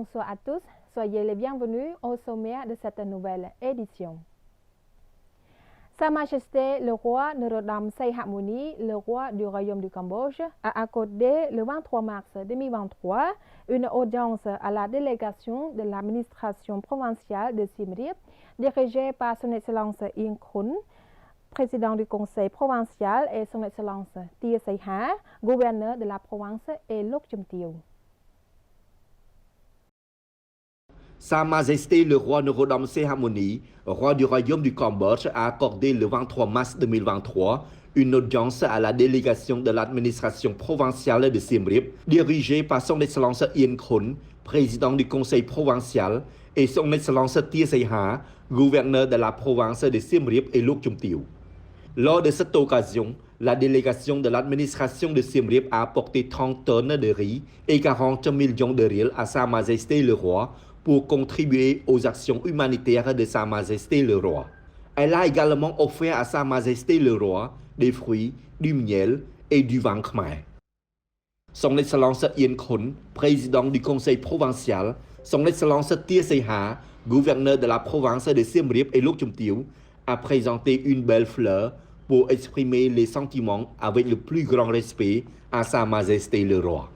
Bonsoir à tous, soyez les bienvenus au sommaire de cette nouvelle édition. Sa Majesté le roi Norodom Sihamoni, le roi du Royaume du Cambodge, a accordé le 23 mars 2023 une audience à la délégation de l'administration provinciale de Siem Reap, dirigée par son Excellence Yen Khun, président du conseil provincial, et son Excellence Tia Saiha, gouverneur de la province, et Lok Chum Teo. Sa Majesté le roi Norodom Sihamoni, roi du Royaume du Cambodge, a accordé le 23 mars 2023 une audience à la délégation de l'administration provinciale de Siem Reap, dirigée par son Excellence Yen Khun, président du conseil provincial, et son Excellence Tia Saiha, gouverneur de la province de Siem Reap et Lok Chum Teo. Lors de cette occasion, la délégation de l'administration de Siem Reap a apporté 30 tonnes de riz et 40 millions de riels à Sa Majesté le roi pour contribuer aux actions humanitaires de Sa Majesté le roi. Elle a également offert à Sa Majesté le roi des fruits, du miel et du vin khmer. Son Excellence Yen Khun, président du conseil provincial, son Excellence Tia Saiha, gouverneur de la province de Siem Reap et Lok Chum Teo, a présenté une belle fleur pour exprimer les sentiments avec le plus grand respect à Sa Majesté le roi.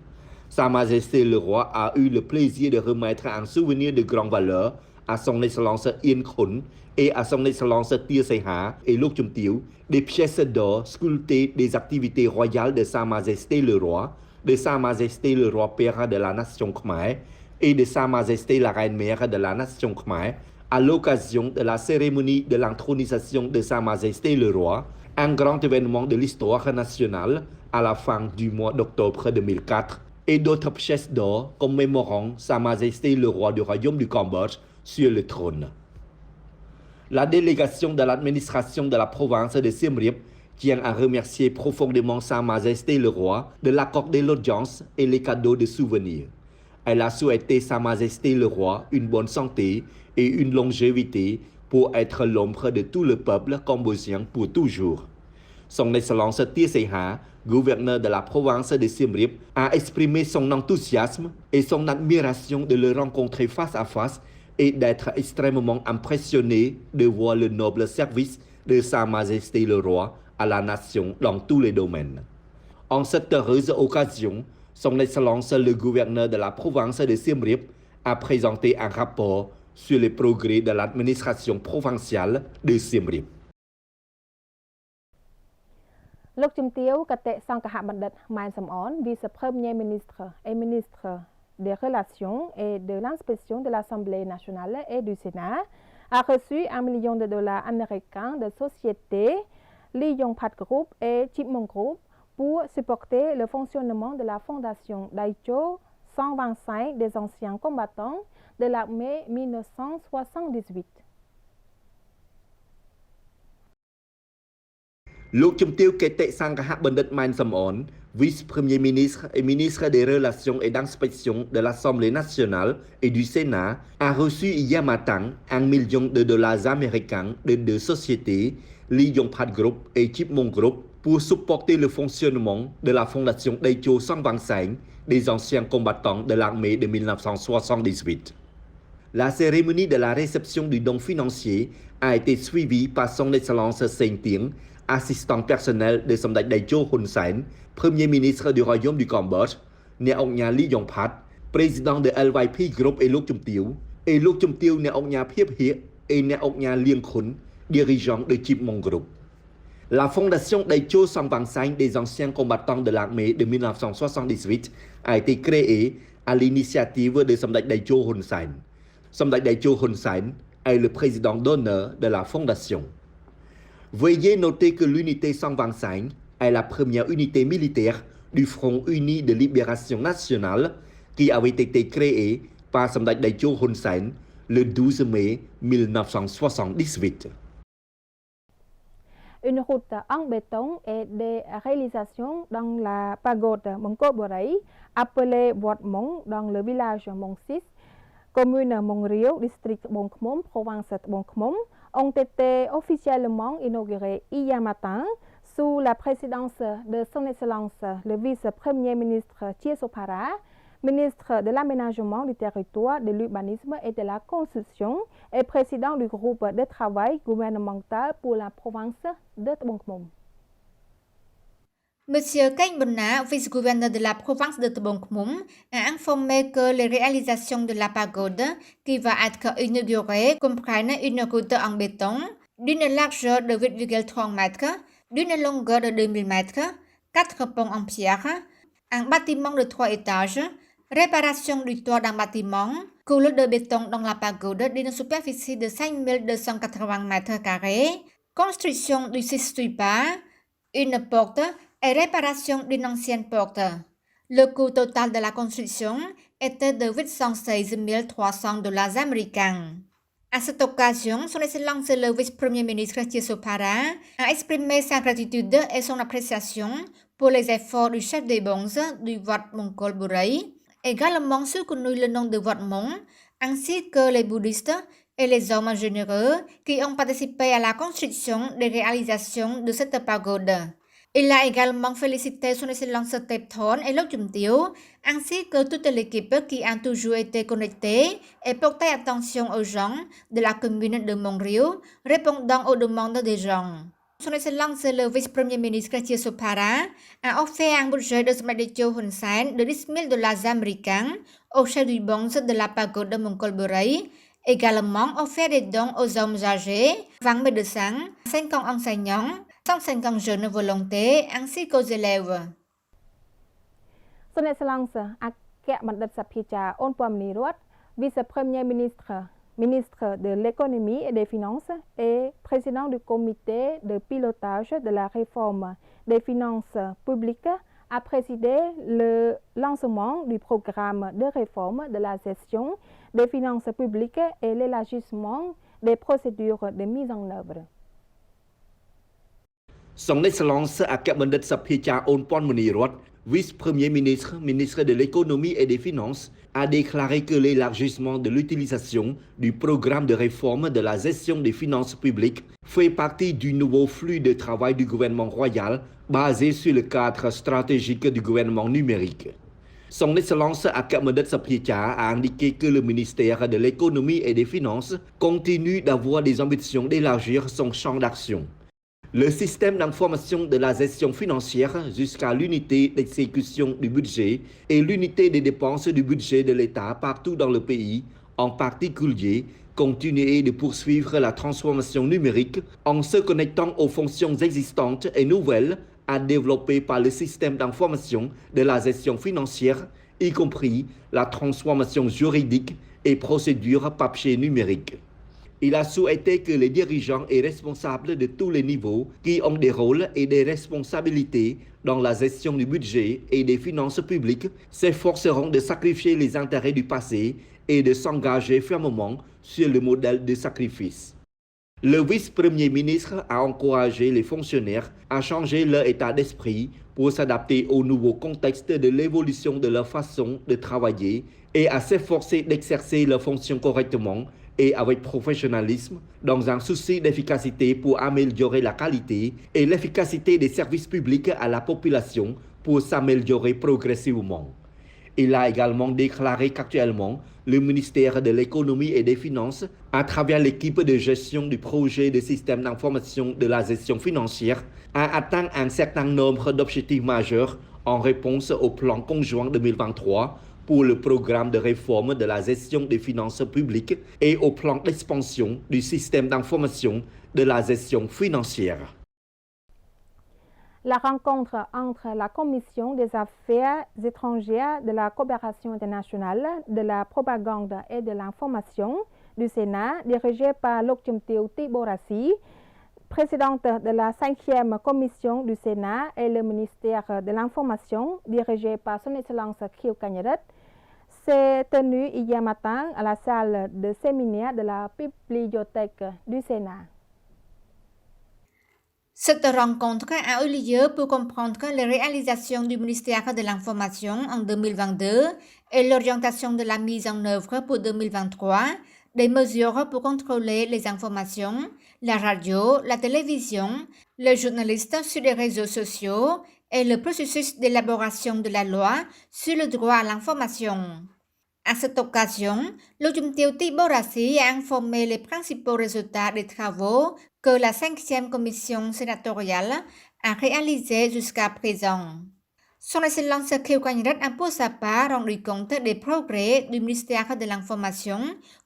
Sa Majesté le roi a eu le plaisir de remettre un souvenir de grande valeur à son Excellence Yen Khun et à son Excellence Tia Saiha et Lok Chum Teo des pièces d'or sculptées des activités royales de Sa Majesté le roi, de Sa Majesté le roi père de la nation Khmer et de Sa Majesté la reine mère de la nation Khmer à l'occasion de la cérémonie de l'intronisation de Sa Majesté le roi, un grand événement de l'histoire nationale à la fin du mois d'octobre 2004, et d'autres pièces d'or commémorant Sa Majesté le roi du Royaume du Cambodge sur le trône. La délégation de l'administration de la province de Siem Reap tient à remercier profondément Sa Majesté le roi de l'accorder l'audience et les cadeaux de souvenirs. Elle a souhaité Sa Majesté le roi une bonne santé et une longévité pour être l'ombre de tout le peuple cambodgien pour toujours. Son Excellence Tia Saiha, gouverneur de la province de Siem Reap, a exprimé son enthousiasme et son admiration de le rencontrer face à face et d'être extrêmement impressionné de voir le noble service de Sa Majesté le roi à la nation dans tous les domaines. En cette heureuse occasion, son Excellence le gouverneur de la province de Siem Reap a présenté un rapport sur les progrès de l'administration provinciale de Siem Reap. Lok Chum Teo, Kate Sangkaha Bandit Main Samon, vice-premier ministre et ministre des Relations et de l'Inspection de l'Assemblée nationale et du Sénat, a reçu $1 million américains de sociétés Lee Yong Pat Group et Chipmunk Group pour supporter le fonctionnement de la fondation Daicho 125 des anciens combattants de l'armée 1978. Lok Chum Teo Kete Sangkaha Bandit Main Samon, vice-premier ministre et ministre des Relations et d'Inspection de l'Assemblée nationale et du Sénat, a reçu hier matin $1 million américains de deux sociétés, Lee Yong Pat Group et Chipmunk Group, pour supporter le fonctionnement de la fondation Daicho 125 des anciens combattants de l'armée de 1978. La cérémonie de la réception du don financier a été suivie par son Excellence Sein Tieng, assistant personnel de Samdech Daicho Hun Sen, Premier ministre du Royaume du Cambodge, Neoknya Lee Yong Pat, président de LYP Group et Lok Chum Teo, et Lok Chum Teo Neoknya Phiep Hiek et Neoknya Lieng Khun, dirigeant de Chipmunk Group. La fondation Daicho 125 des anciens combattants de l'armée de 1978 a été créée à l'initiative de Samdech Daicho Hun Sen. Samdech Daicho Hun Sen est le président d'honneur de la fondation. Veuillez noter que l'unité 125 est la première unité militaire du Front uni de libération nationale qui avait été créée par Samdech Daicho Hun Sen le 12 mai 1978. Une route en béton et des réalisations dans la pagode Mongko Borei, appelée Wat Mong, dans le village Mong 6, commune Mong Rio, district Bong Khmom, province Bong Khmom, ont été officiellement inaugurés hier matin sous la présidence de son Excellence le vice-premier ministre Tia Sophara, ministre de l'Aménagement du territoire, de l'urbanisme et de la construction et président du groupe de travail gouvernemental pour la province de Tebong Khmum. Monsieur Keng Bonna, vice-gouverneur de la province de Tebong Khmum, a informé que les réalisations de la pagode qui va être inaugurée comprennent une route en béton d'une largeur de 8,3 mètres, d'une longueur de 2000 mètres, 4 ponts en pierre, un bâtiment de 3 étages, réparation du toit d'un bâtiment, couleur de béton dans la pagode d'une superficie de 5280 mètres carrés, construction du Sistuipa, une porte et réparation d'une ancienne porte. Le coût total de la construction était de 816 300 dollars américains. À cette occasion, son Excellence le vice-premier ministre Chiesopara a exprimé sa gratitude et son appréciation pour les efforts du chef des bonzes du Wat Mongkol Buray, également soutenu le nom de Wat Mong, ainsi que les bouddhistes et les hommes généreux qui ont participé à la construction des réalisations de cette pagode. Il a également félicité son Excellence Tepthon et Lok Chumtio, ainsi que toute l'équipe qui a toujours été connectée et porté attention aux gens de la commune de Montreux, répondant aux demandes des gens. Son Excellence le vice-premier ministre Chiesopara a offert un budget de Smadetio Hun Sen de 10 000 dollars américains au chef du bonze de la pagode de Mongkol Buray, également offert des dons aux hommes âgés, 20 médecins, 50 enseignants, 150 jeunes volontaires ainsi qu'aux élèves. Son Excellence អគ្គបណ្ឌិតសភាចារអូនពមនីរត vice-premier ministre de l'économie et des finances et président du comité de pilotage de la réforme des finances publiques a présidé le lancement du programme de réforme de la gestion des finances publiques et l'élargissement des procédures de mise en œuvre. Son Excellence Akabandit Saphicha Onpon-Munirot, vice-premier ministre, ministre de l'économie et des finances, a déclaré que l'élargissement de l'utilisation du programme de réforme de la gestion des finances publiques fait partie du nouveau flux de travail du gouvernement royal basé sur le cadre stratégique du gouvernement numérique. Son Excellence Akabandit Saphicha a indiqué que le ministère de l'économie et des finances continue d'avoir des ambitions d'élargir son champ d'action. Le système d'information de la gestion financière jusqu'à l'unité d'exécution du budget et l'unité des dépenses du budget de l'État partout dans le pays, en particulier, continuer de poursuivre la transformation numérique en se connectant aux fonctions existantes et nouvelles à développer par le système d'information de la gestion financière, y compris la transformation juridique et procédure papier numérique. Il a souhaité que les dirigeants et responsables de tous les niveaux qui ont des rôles et des responsabilités dans la gestion du budget et des finances publiques s'efforceront de sacrifier les intérêts du passé et de s'engager fermement sur le modèle de sacrifice. Le vice-premier ministre a encouragé les fonctionnaires à changer leur état d'esprit pour s'adapter au nouveau contexte de l'évolution de leur façon de travailler et à s'efforcer d'exercer leurs fonctions correctement et avec professionnalisme dans un souci d'efficacité pour améliorer la qualité et l'efficacité des services publics à la population pour s'améliorer progressivement. Il a également déclaré qu'actuellement, le ministère de l'économie et des finances, à travers l'équipe de gestion du projet de système d'information de la gestion financière, a atteint un certain nombre d'objectifs majeurs en réponse au plan conjoint 2023 pour le programme de réforme de la gestion des finances publiques et au plan d'expansion du système d'information de la gestion financière. La rencontre entre la Commission des Affaires étrangères, de la coopération internationale, de la propagande et de l'information du Sénat, dirigée par Lok Chumtio Tiborasi, présidente de la 5e commission du Sénat, et le ministère de l'Information, dirigé par son Excellence Khieu Kanyaret, s'est tenue hier matin à la salle de séminaire de la bibliothèque du Sénat. Cette rencontre a eu lieu pour comprendre les réalisations du ministère de l'Information en 2022 et l'orientation de la mise en œuvre pour 2023 des mesures pour contrôler les informations, la radio, la télévision, les journalistes sur les réseaux sociaux et le processus d'élaboration de la loi sur le droit à l'information. À cette occasion, le Jumtio Tiborasi a informé les principaux résultats des travaux que la 5e commission sénatoriale a réalisés jusqu'à présent. Son Excellence Khieu Quanh Rat a pour sa part rendu compte des progrès du ministère de l'Information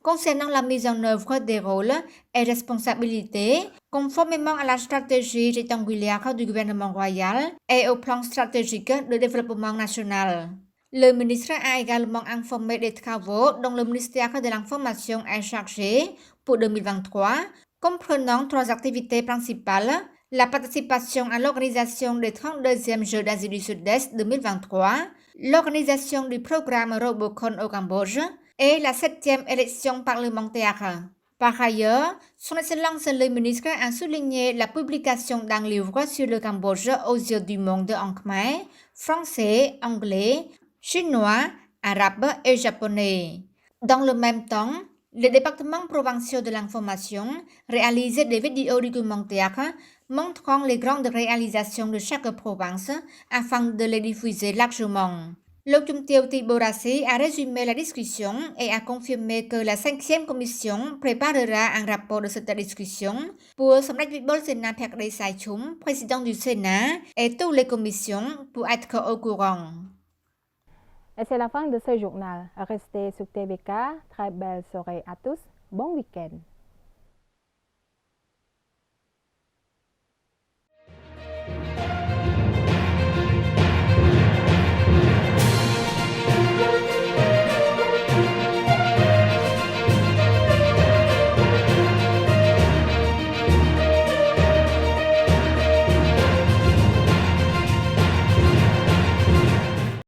concernant la mise en œuvre des rôles et responsabilités conformément à la stratégie rectangulaire du gouvernement royal et au plan stratégique de développement national. Le ministre a également informé des travaux dont le ministère de l'Information est chargé pour 2023, comprenant 3 activités principales: la participation à l'organisation des 32e Jeux d'Asie du Sud-Est 2023, l'organisation du programme Robocon au Cambodge et la 7e élection parlementaire. Par ailleurs, Son Excellence le ministre a souligné la publication d'un livre sur le Cambodge aux yeux du monde en khmer, français, anglais, chinois, arabe et japonais. Dans le même temps, les départements provinciaux de l'information réalisent des vidéos documentaires montrant les grandes réalisations de chaque province afin de les diffuser largement. Le Jumtio Tiborasi a résumé la discussion et a confirmé que la 5e commission préparera un rapport de cette discussion pour Samdech Vibol Sena Phakdei Saichum, président du Sénat, et toutes les commissions pour être au courant. Et c'est la fin de ce journal. Restez sur TVK. Très belle soirée à tous. Bon week-end.